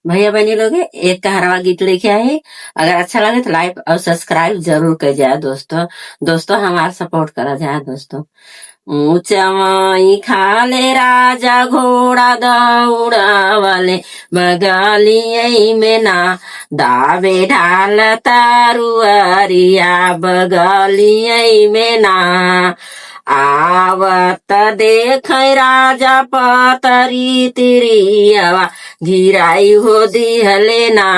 भैया बहनी लोग एक कहरवा गीत लेके आए। अगर अच्छा लगे तो लाइक और सब्सक्राइब जरूर कर जाए दोस्तों। दोस्तों हमारा सपोर्ट करा जाए दोस्तों। ऊंचाई खाले राजा घोड़ा दौड़ावले बगलियै में ना दावे ढाल तारुअरिया बगलियै में ना आवत देख राजा पतरी तिरियवा घिराई हो दिहले ना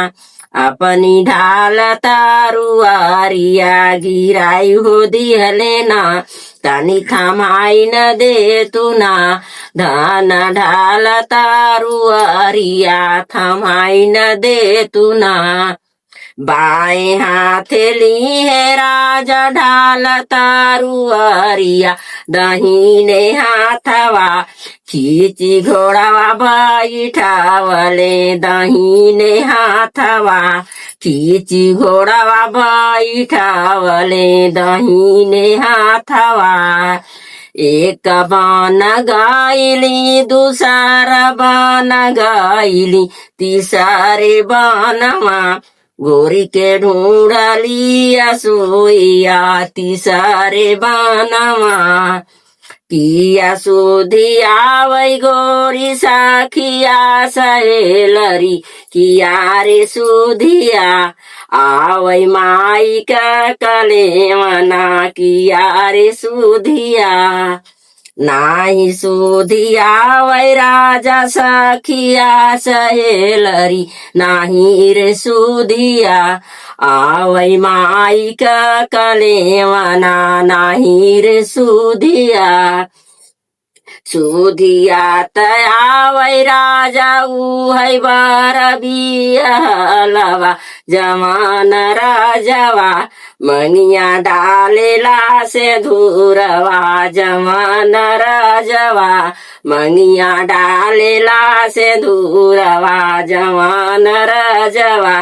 अपनी ढाल तारुआरिया गिराई हो दिहले ना तनी थमाई न दे तू ना धन ढाल तारुआरिया थमाई न दे तू ना बाएं हाथ ली है राजा ढाल तारुआरिया दहीने हाथवा खींची घोड़ावा बैठावले दहीने हाथवा खींची घोड़ावा बैठावले दहीने हाथवा एक बन गईली दूसरा बन गईली तीसरे बनवा गोरी के ढूंढलिया सोइया तीसरे बनवा किया सुधिया वै गोरी साखिया सहेलरी किया रे सुधिया आवै माई का कलेवना किया रे सुधिया नाही सुधिया वै राजा सखिया सहेलरी नाही रे सुधिया आवै माई का कलेवना नाही रे सुधिया सुधिया तयावै राजा उहै बार बिहलवा जमान राजवा मनिया डालेला से धुरवा जमान राजवा मनिया डालेला से धुरवा जमान राजवा।